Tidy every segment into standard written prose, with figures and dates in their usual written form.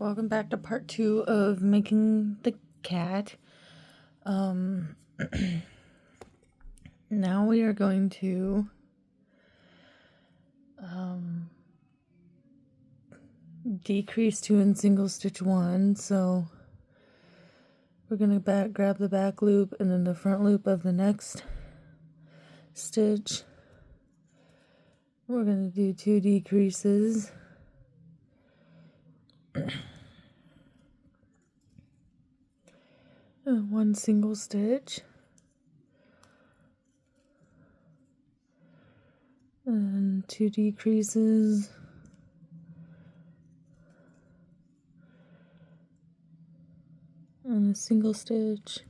Welcome back to part 2 of making the cat. Now we are going to decrease 2 in single stitch 1. So we're going to grab the back loop and then the front loop of the next stitch. We're going to do 2 decreases. And 1 single stitch. And 2 decreases. And a single stitch.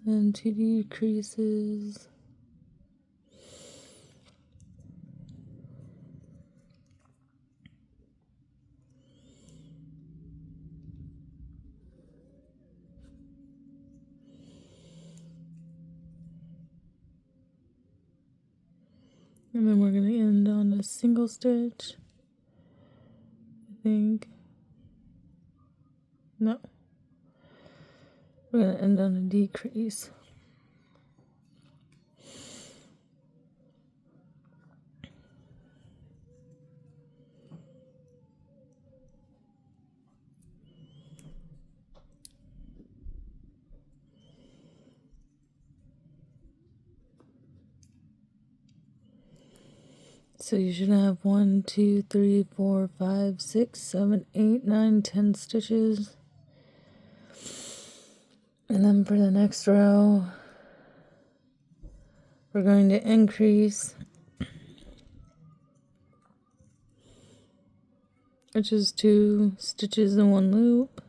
And 2 decreases. And then we're going to end on a single stitch. I think. No. We're going to end on a decrease. So you should have 1, 2, 3, 4, 5, 6, 7, 8, 9, 10 stitches. And then for the next row, we're going to increase, which is 2 stitches in 1 loop.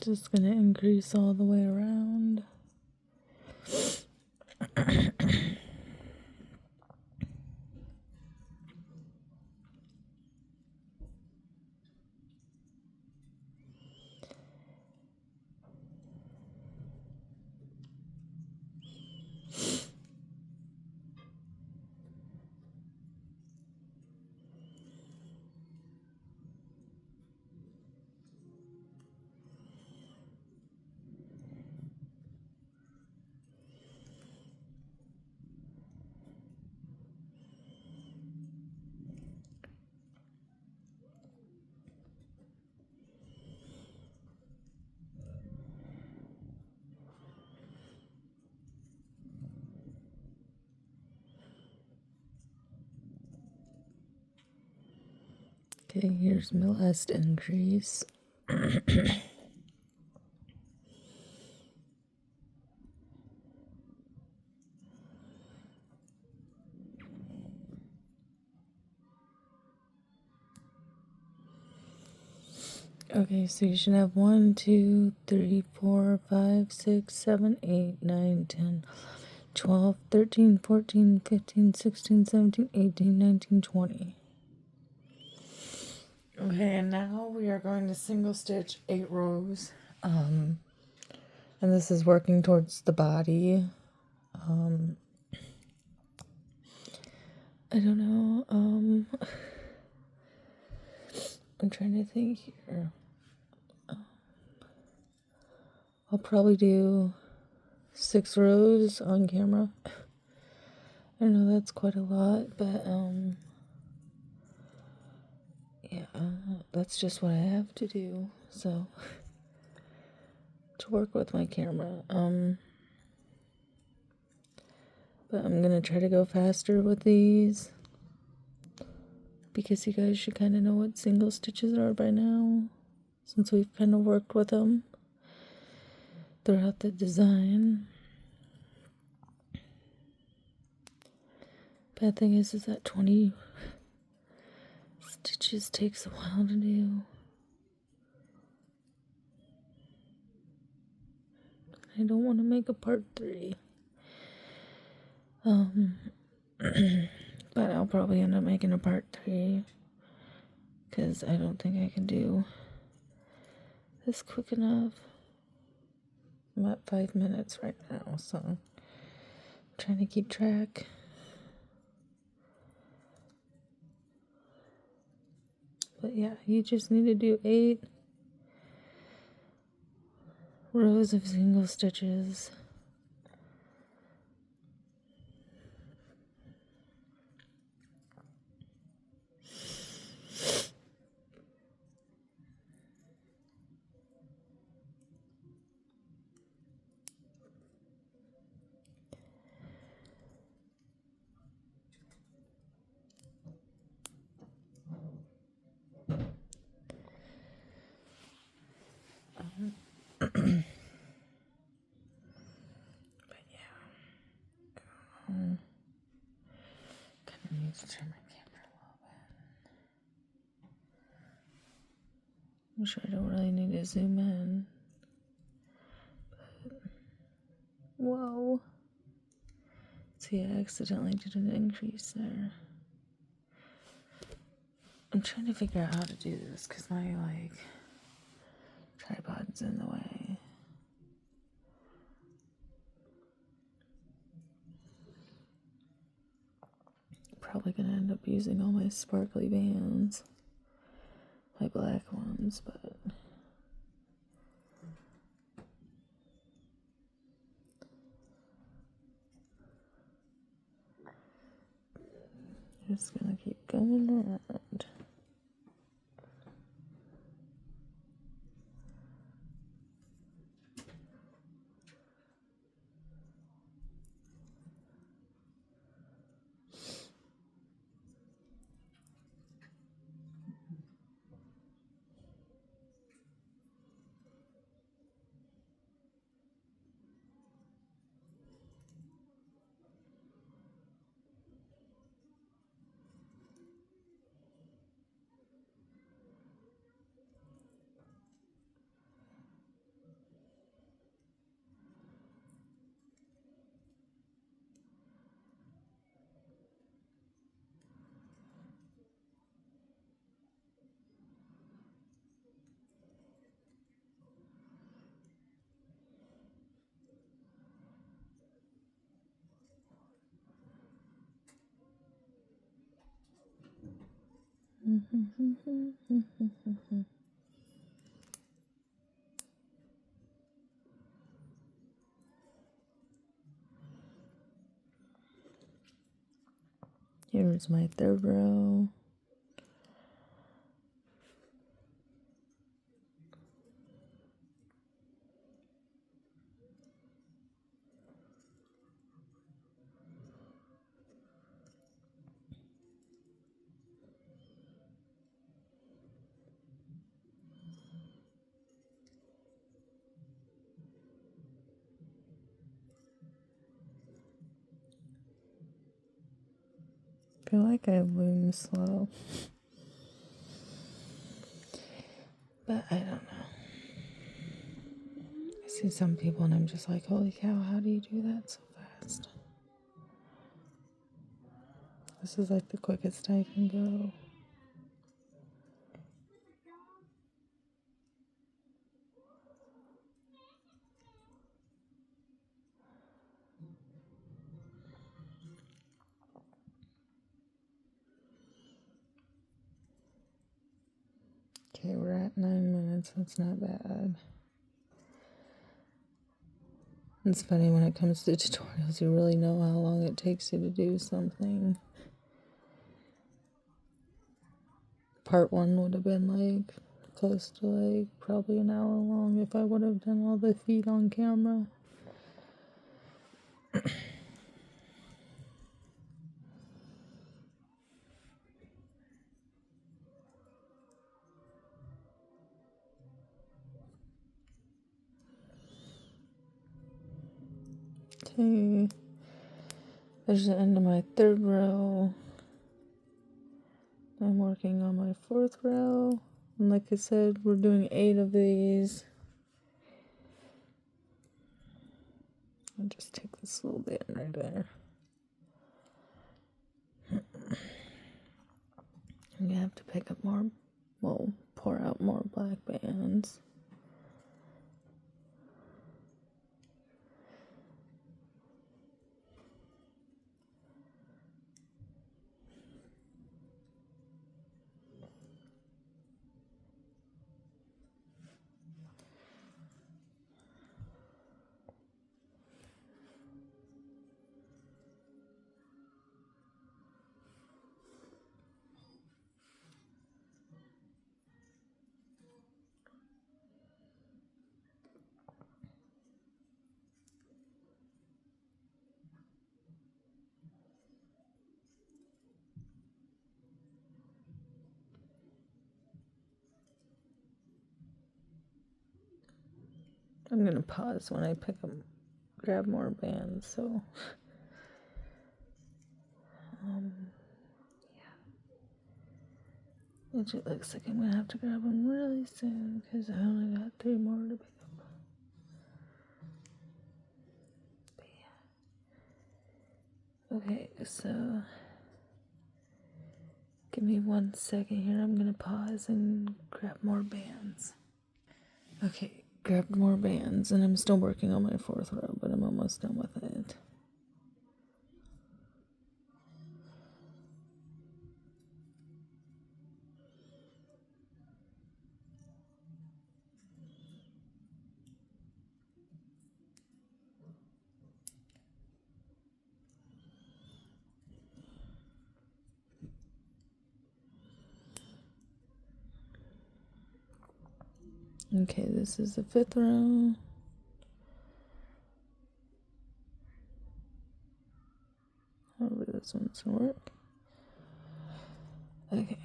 Just going to increase all the way around. Okay, here's my last increase. Okay, so you should have 1, 2, 3, 4, 5, 6, 7, 8, 9, 10, 12, 13, 14, 15, 16, 17, 18, 19, 20. Okay, and now we are going to single stitch 8 rows. And this is working towards the body. I don't know. I'm trying to think here. I'll probably do 6 rows on camera. I know that's quite a lot, but yeah, that's just what I have to do. So to work with my camera. But I'm gonna try to go faster with these because you guys should kind of know what single stitches are by now, since we've kind of worked with them throughout the design. Bad thing is that 20 stitches takes a while to do. I don't want to make a part 3. But I'll probably end up making a part 3 because I don't think I can do this quick enough. I'm at 5 minutes right now, so I'm trying to keep track. But yeah, you just need to do 8 rows of single stitches. But yeah, kind of need to turn my camera a little bit. I'm sure I don't really need to zoom in. But, whoa. See, I accidentally did an increase there. I'm trying to figure out how to do this because my tripod's in the way. Probably gonna end up using all my sparkly bands, my black ones, but just gonna keep going around. Here's my 3rd row. I feel like I loom slow, but I don't know. I see some people and I'm just like, holy cow, how do you do that so fast? This is like the quickest I can go. Okay, we're at 9 minutes. That's not bad. It's funny when it comes to tutorials, you really know how long it takes you to do something. Part 1 would have been close to probably an hour long if I would have done all the feet on camera. Okay, There's the end of my third row. I'm working on my fourth row. And like I said, we're doing 8 of these. I'll just take this little bit right there. I'm gonna have to pick up more, well, pour out more black bands. I'm gonna pause when I grab more bands, so yeah. It looks like I'm gonna have to grab them really soon because I only got 3 more to pick up. But yeah. Okay, so give me 1 second here. I'm gonna pause and grab more bands. Okay, grabbed more bands, and I'm still working on my 4th row, but I'm almost done with it. Okay, this is the 5th row. However, this one's gonna work. Okay.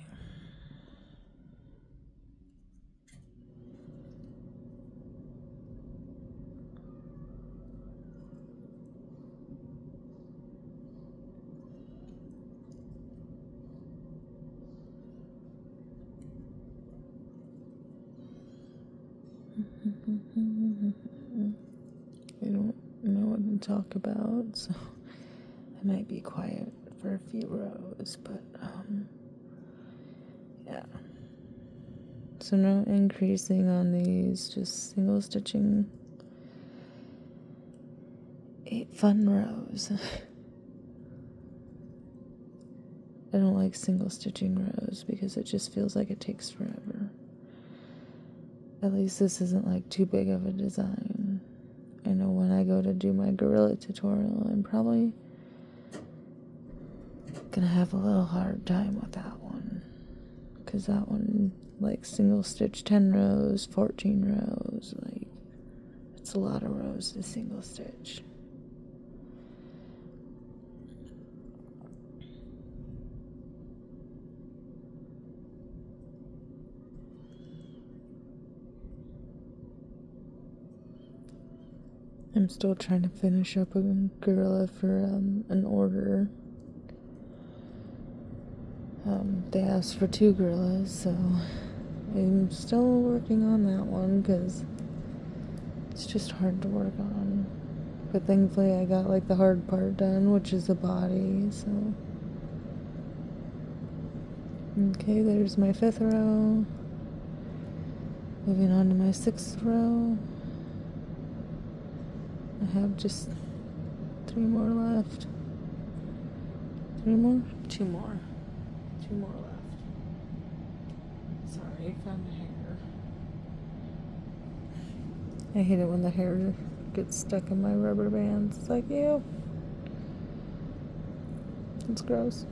I don't know what to talk about, so I might be quiet for a few rows, but yeah. So no increasing on these, just single stitching 8 fun rows. I don't like single stitching rows because it just feels like it takes forever. At least this isn't like too big of a design. I know when I go to do my gorilla tutorial, I'm probably gonna have a little hard time with that one. Because that one, like single stitch 10 rows, 14 rows, like it's a lot of rows to single stitch. I'm still trying to finish up a gorilla for an order. They asked for 2 gorillas, so I'm still working on that one because it's just hard to work on. But thankfully I got like the hard part done, which is the body, so. Okay, there's my 5th row. Moving on to my 6th row. I have just 3 more left. 3 more? 2 more. 2 more left. Sorry, found the hair. I hate it when the hair gets stuck in my rubber bands. It's like, ew. It's gross.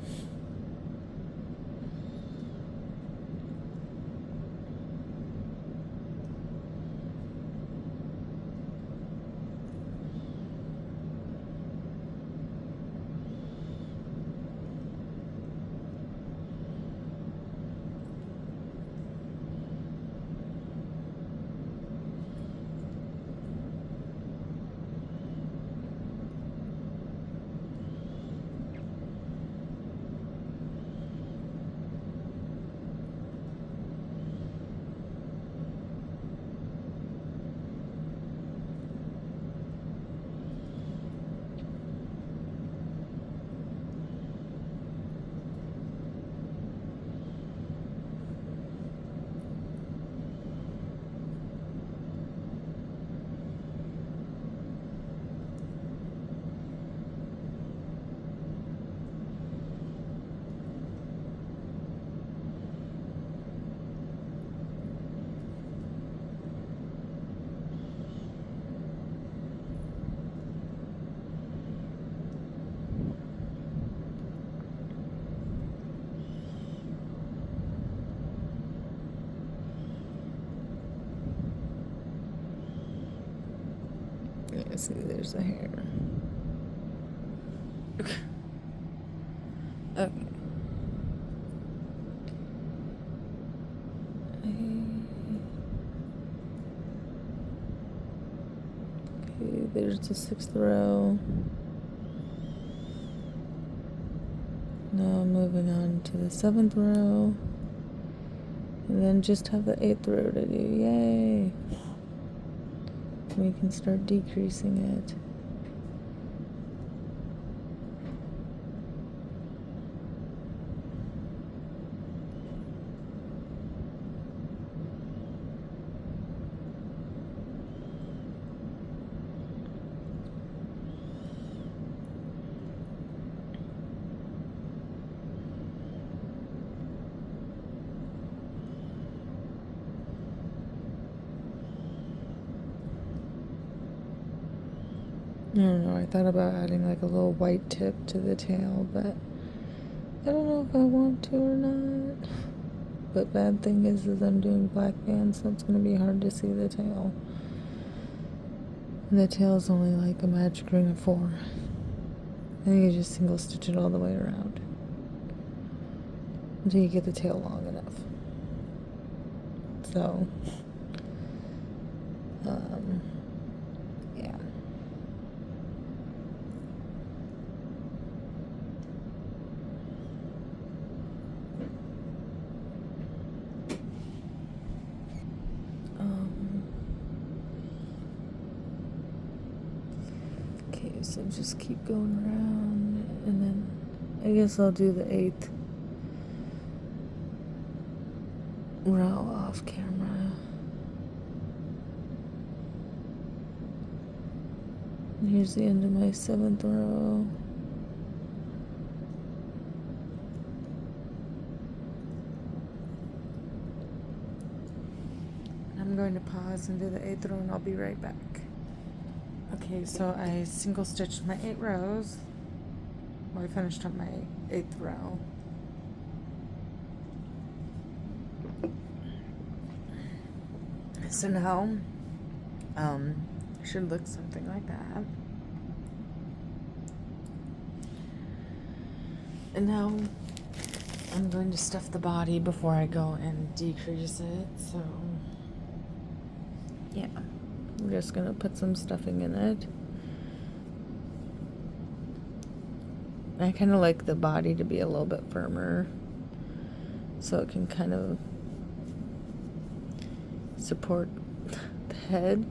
see, there's a hair. Okay. Okay. Okay, there's the 6th row. Now I'm moving on to the 7th row. And then just have the 8th row to do. Yay! We can start decreasing it. I don't know, I thought about adding like a little white tip to the tail, but I don't know if I want to or not. But bad thing is I'm doing black bands, so it's going to be hard to see the tail. And the tail is only like a magic ring of 4. I think you just single stitch it all the way around until you get the tail long enough. So, yeah. Okay, so just keep going around, and then I guess I'll do the 8th row off camera. And here's the end of my 7th row. I'm going to pause and do the 8th row, and I'll be right back. Okay, so I single stitched my 8 rows. Well, I finished up my 8th row. So now, it should look something like that. And now I'm going to stuff the body before I go and decrease it, so yeah. I'm just gonna put some stuffing in it. I kind of like the body to be a little bit firmer so it can kind of support the head.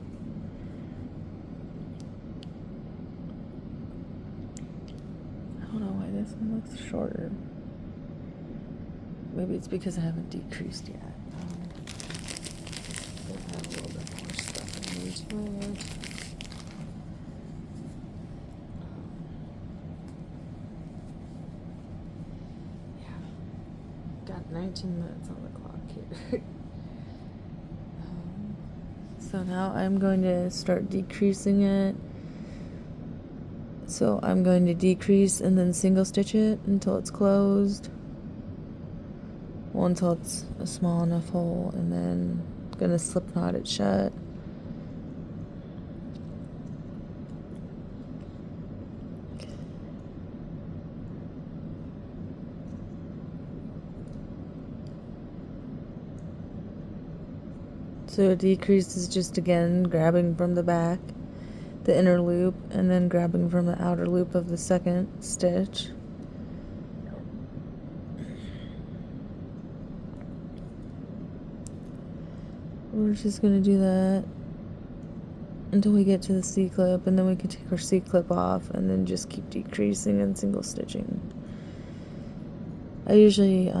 I don't know why this one looks shorter. Maybe it's because I haven't decreased yet. I'll add a little bit more stuffing into it. Yeah. Got 19 minutes on the clock here. So now I'm going to start decreasing it. So I'm going to decrease and then single stitch it until it's closed. Well, until it's a small enough hole, and then I'm going to slip knot it shut. So a decrease is just again grabbing from the back, the inner loop, and then grabbing from the outer loop of the second stitch. We're just going to do that until we get to the C-clip, and then we can take our C-clip off and then just keep decreasing and single stitching. I usually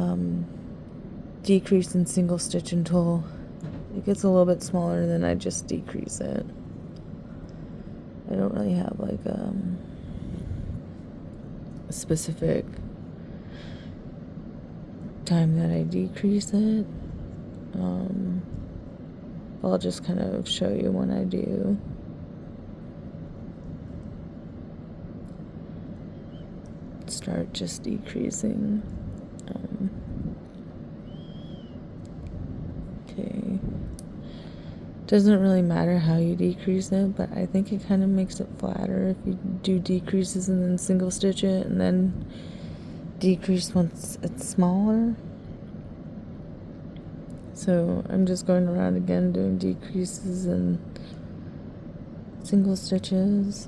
decrease and single stitch until it gets a little bit smaller, and then I just decrease it. I don't really have like a specific time that I decrease it. I'll just kind of show you when I do. Start just decreasing. Okay. Doesn't really matter how you decrease it, but I think it kind of makes it flatter if you do decreases and then single stitch it and then decrease once it's smaller. So I'm just going around again doing decreases and single stitches.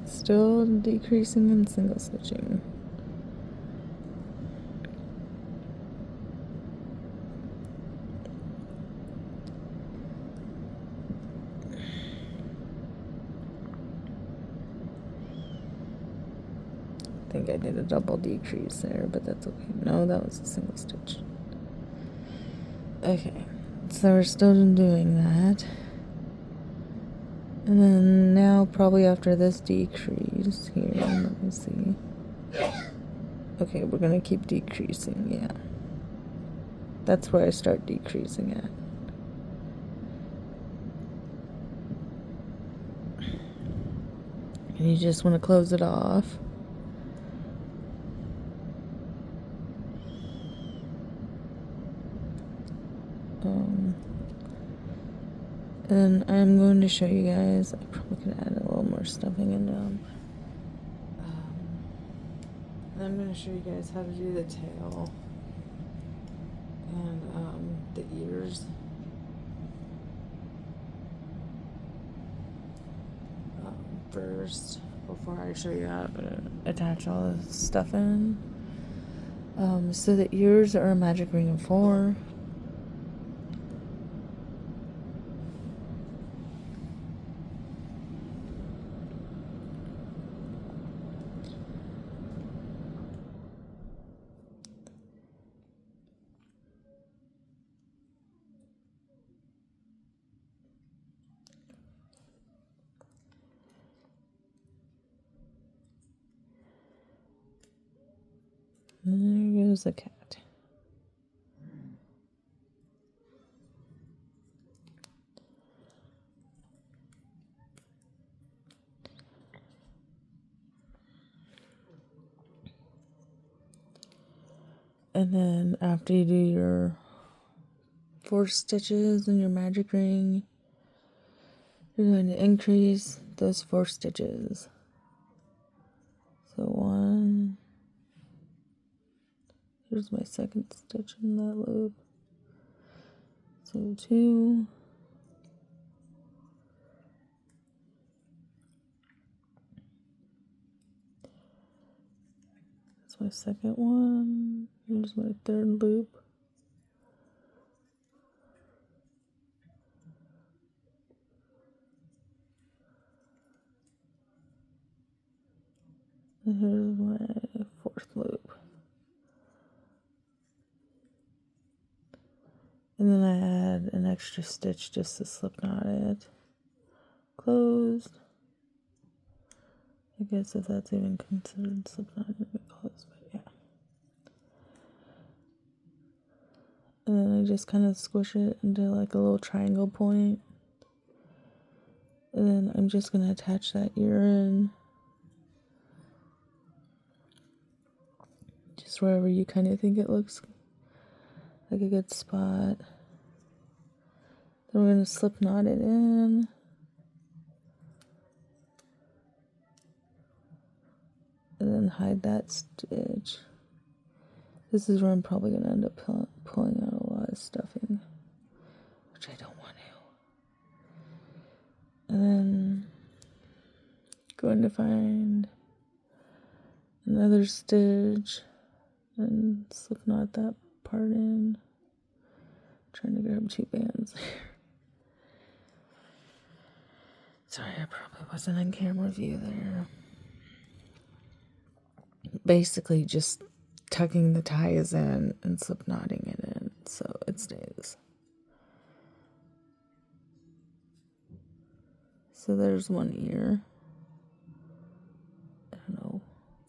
Still decreasing and single stitching. I think I did a double decrease there, but that's okay. No, that was a single stitch. Okay, so we're still doing that. And then now, probably after this decrease here, let me see. Okay, we're gonna keep decreasing, yeah. That's where I start decreasing at. And you just want to close it off. And I'm going to show you guys, I probably could add a little more stuffing in them. I'm going to show you guys how to do the tail and the ears. First, before I show you how to attach all the stuff in. So the ears are a magic ring of 4. And there goes the cat. And then after you do your 4 stitches in your magic ring, you're going to increase those 4 stitches. So 1, here's my second stitch in that loop. So 2, that's my second one. Here's my third loop. And here's my 4th loop. And then I add an extra stitch just to slip knot it. Closed. I guess if that's even considered slip knot, it would be closed, but yeah. And then I just kind of squish it into like a little triangle point. And then I'm just going to attach that ear in. Just wherever you kind of think it looks like a good spot. Then we're going to slip knot it in. And then hide that stitch. This is where I'm probably going to end up pulling out a lot of stuffing, which I don't want to. And then going to find another stitch and slip knot that part in. Trying to grab 2 bands here. Sorry, I probably wasn't in camera view there. Basically just tucking the ties in and slip knotting it in so it stays. So there's one ear. I don't know.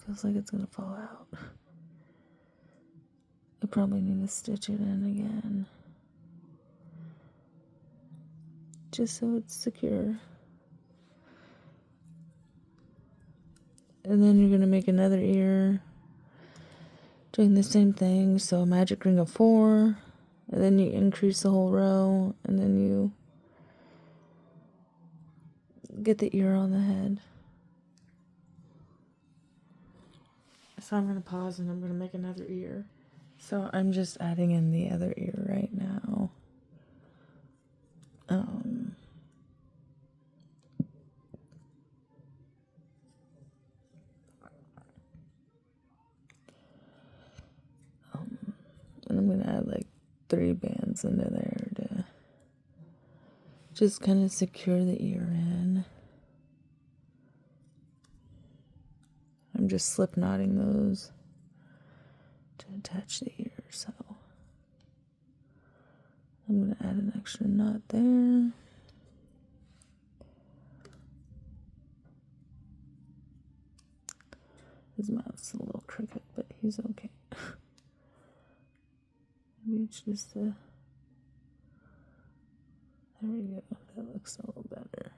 Feels like it's gonna fall out. I probably need to stitch it in again. Just so it's secure. And then you're gonna make another ear. Doing the same thing. So a magic ring of 4. And then you increase the whole row. And then you get the ear on the head. So I'm going to pause and I'm going to make another ear. So I'm just adding in the other ear right now. And I'm going to add like 3 bands into there to just kind of secure the ear in. I'm just slip knotting those to attach the ear, so I'm going to add an extra knot there. His mouth's a little crooked, but he's okay. Maybe it's just there we go. That looks a little better.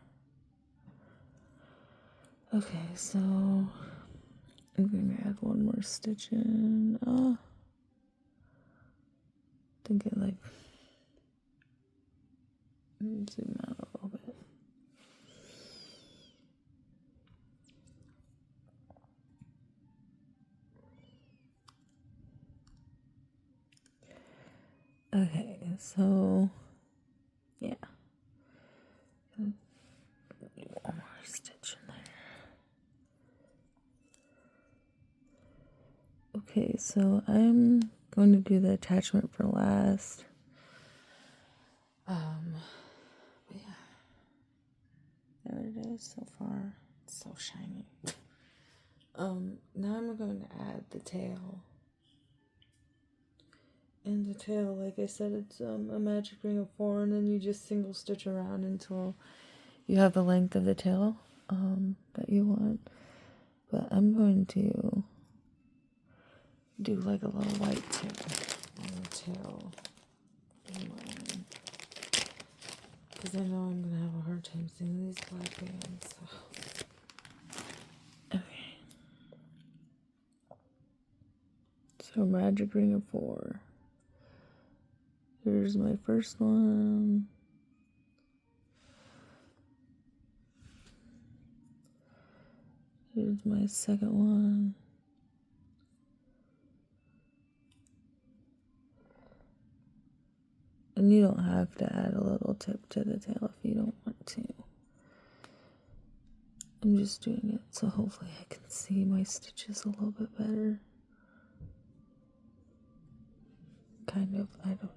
Okay, so I'm going to add one more stitch in. I think I like zoom out a little bit. Okay, so yeah. Do one more stitch in there. Okay, so I'm going to do the attachment for last. But yeah. There it is so far. It's so shiny. Now I'm going to add the tail. And the tail, like I said, it's a magic ring of 4, and then you just single stitch around until you have the length of the tail that you want. But I'm going to do like a little white tip on the tail, because I know I'm gonna have a hard time seeing these black bands. So. Okay. So magic ring of 4. Here's my first one. Here's my second one. And you don't have to add a little tip to the tail if you don't want to. I'm just doing it so hopefully I can see my stitches a little bit better. Kind of, I don't know.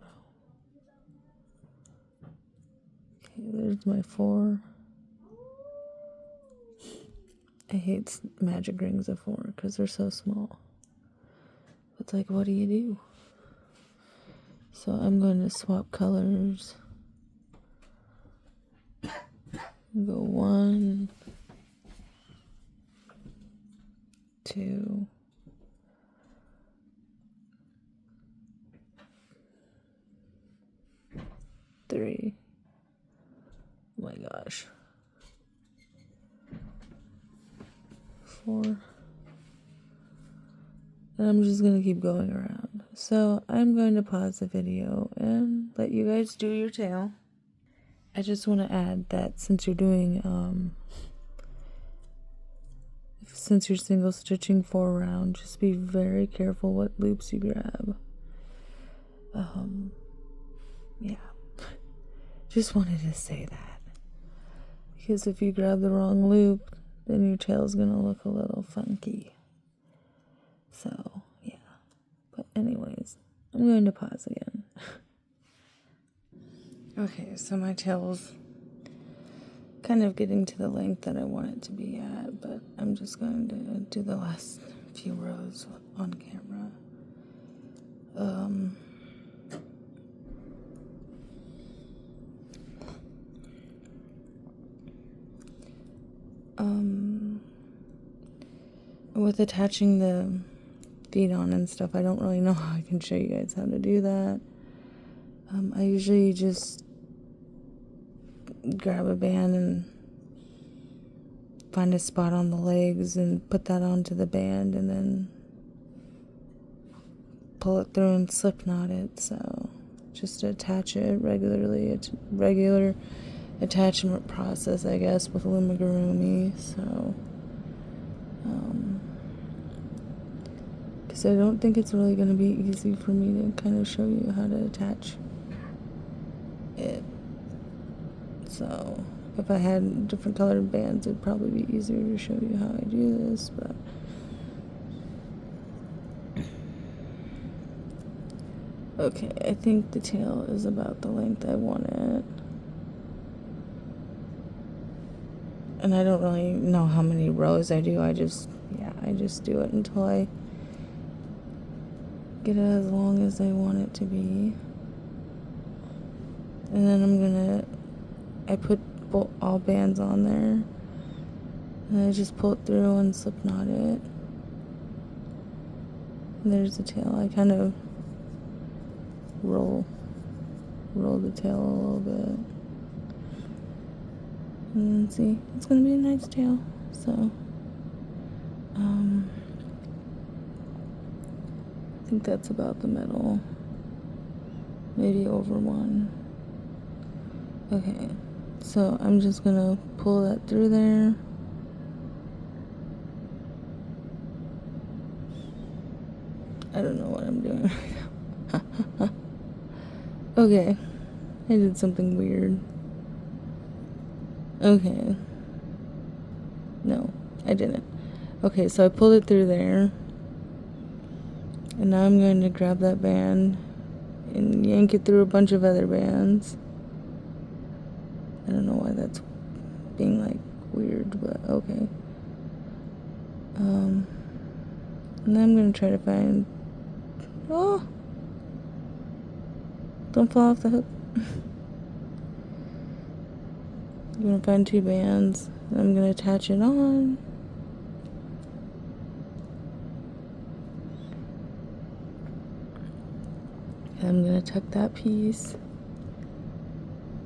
Okay, there's my 4. I hate magic rings of 4 because they're so small. It's like, what do you do? So I'm going to swap colors. Go 1, 2, 3. Oh my gosh. 4. And I'm just going to keep going around. So I'm going to pause the video and let you guys do your tail. I just want to add that since you're doing, since you're single stitching 4 round, just be very careful what loops you grab. Yeah. Just wanted to say that. Because if you grab the wrong loop, then your tail's going to look a little funky. So, yeah. But anyways, I'm going to pause again. Okay, so my tail's kind of getting to the length that I want it to be at, but I'm just going to do the last few rows on camera. with attaching the feet on and stuff, I don't really know how I can show you guys how to do that. I usually just grab a band and find a spot on the legs and put that onto the band and then pull it through and slip knot it. So just attach it regularly. It's regular attachment process, I guess, with loomigurumi. So because I don't think it's really going to be easy for me to kind of show you how to attach it. So if I had different colored bands, it'd probably be easier to show you how I do this, but okay, I think the tail is about the length I want it. And I don't really know how many rows I do. I just do it until I get it as long as I want it to be. And then I put all bands on there. And I just pull it through and slip knot it. And there's the tail. I kind of roll the tail a little bit. And then see, it's going to be a nice tail. So, I think that's about the middle. Maybe over one. Okay, so I'm just going to pull that through there. I don't know what I'm doing right now. Okay, I did something weird. Okay. No, I didn't. Okay, so I pulled it through there. And now I'm going to grab that band and yank it through a bunch of other bands. I don't know why that's being like weird, but okay. And then I'm going to try to find... Oh! Don't fall off the hook. I'm going to find 2 bands. And I'm going to attach it on. And I'm going to tuck that piece.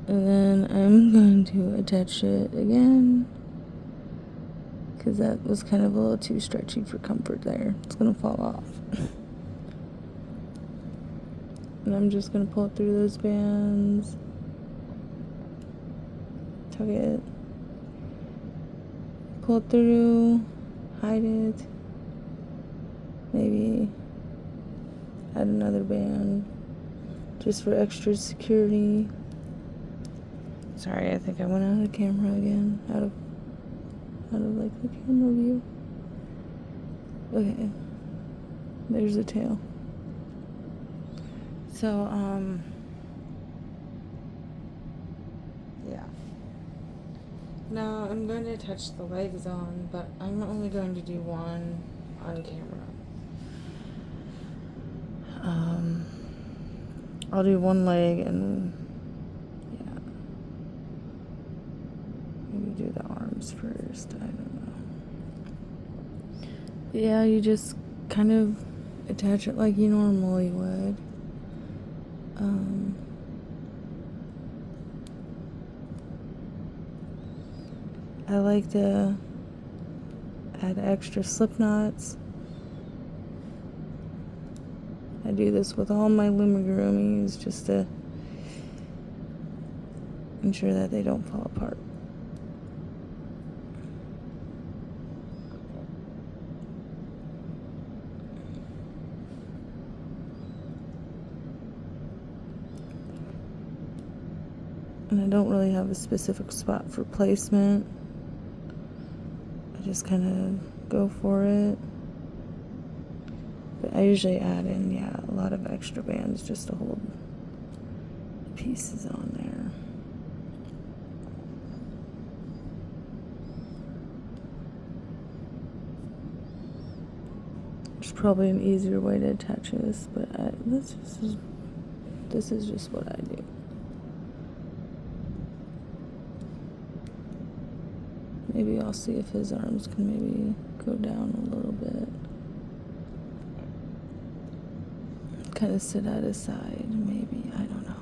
And then I'm going to attach it again. Because that was kind of a little too stretchy for comfort there. It's going to fall off. And I'm just going to pull it through those bands. Tuck it. Pull it through. Hide it. Maybe add another band. Just for extra security. Sorry, I think I went out of the camera again. Out of like the camera view. Okay. There's the tail. So, yeah. Now I'm going to attach the legs on, but I'm only going to do one on camera. I'll do one leg and yeah. Maybe do the arms first. I don't know. But yeah, you just kind of attach it like you normally would. I like to add extra slip knots. I do this with all my loomigurumis just to ensure that they don't fall apart. And I don't really have a specific spot for placement. I just kind of go for it. But I usually add in, a lot of extra bands just to hold the pieces on there. There's probably an easier way to attach this, but this is just what I do. Maybe I'll see if his arms can maybe go down a little bit. Kind of sit at his side, maybe. I don't know.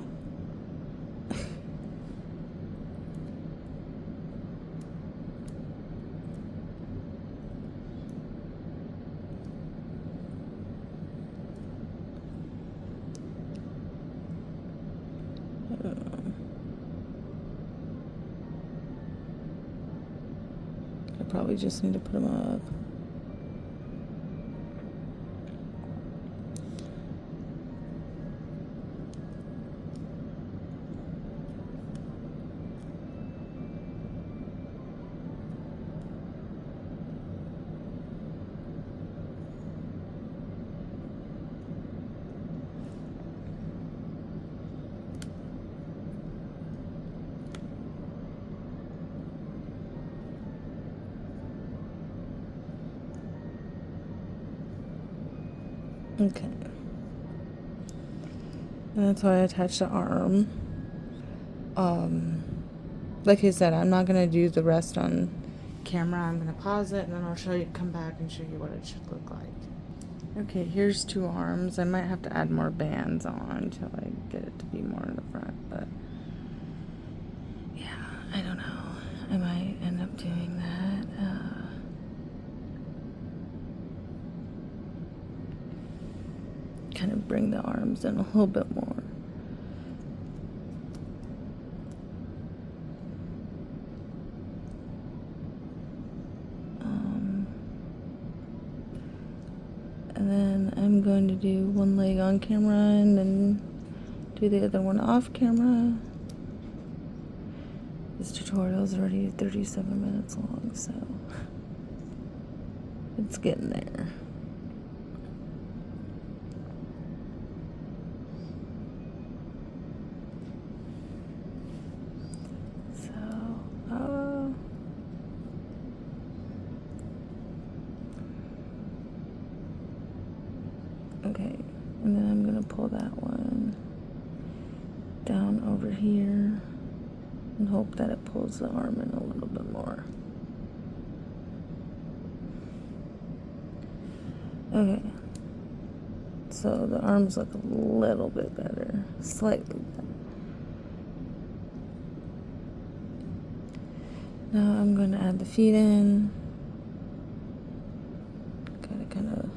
I probably just need to put him up. Okay. And that's why I attached the arm. Like I said, I'm not gonna do the rest on camera. I'm gonna pause it and then I'll come back and show you what it should look like. Okay, here's 2 arms. I might have to add more bands on until I get it to be more in the front, but yeah, I don't know. I might end up doing that. Kind of bring the arms in a little bit more. And then I'm going to do one leg on camera and then do the other one off camera. This tutorial is already 37 minutes long, so it's getting there. Okay, and then I'm gonna pull that one down over here and hope that it pulls the arm in a little bit more. Okay, so the arms look a little bit better, slightly better. Now I'm going to add the feet in. Gotta kind of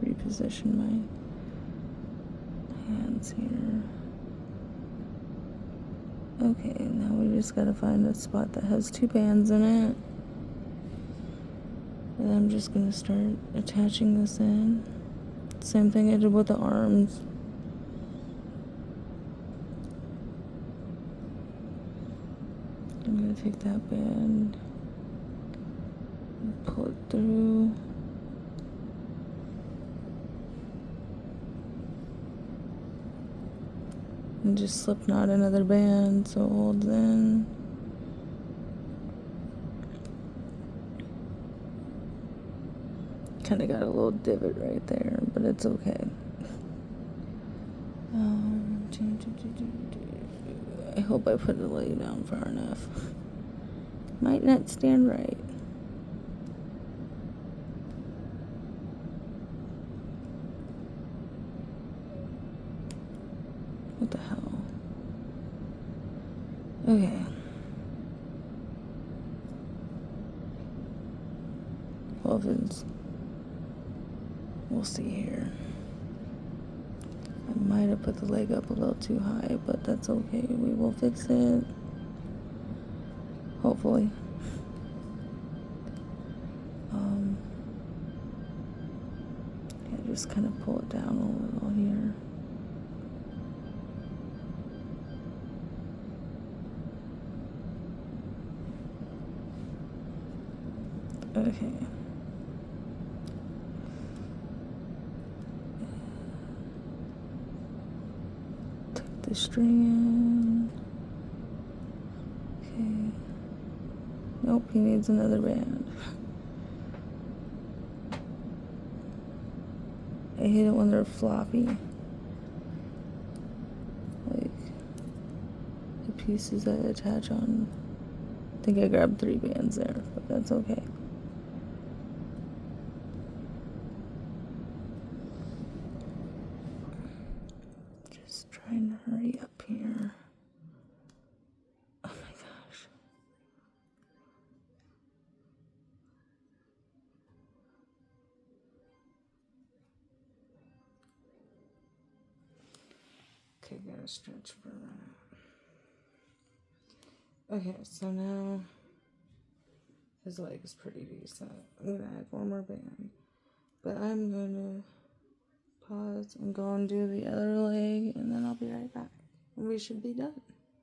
reposition my hands here. Okay, now we just gotta find a spot that has 2 bands in it. And I'm just gonna start attaching this in. Same thing I did with the arms. I'm gonna take that band and pull it through. And just slip knot another band so it holds in. Kind of got a little divot right there, but it's okay. I hope I put the leg down far enough. Might not stand right. What the hell? Okay. Well, if it's... We'll see here. I might have put the leg up a little too high, but that's okay. We will fix it. Hopefully. Yeah, just kind of pull it down a little here. Okay. Tuck the string in. Okay. Nope, he needs another band. I hate it when they're floppy. Like the pieces I attach on. I think I grabbed 3 bands there, but that's okay. Okay, gotta stretch for that. Okay, so now his leg is pretty decent. I'm gonna add one more band. But I'm gonna pause and go and do the other leg, and then I'll be right back. And we should be done.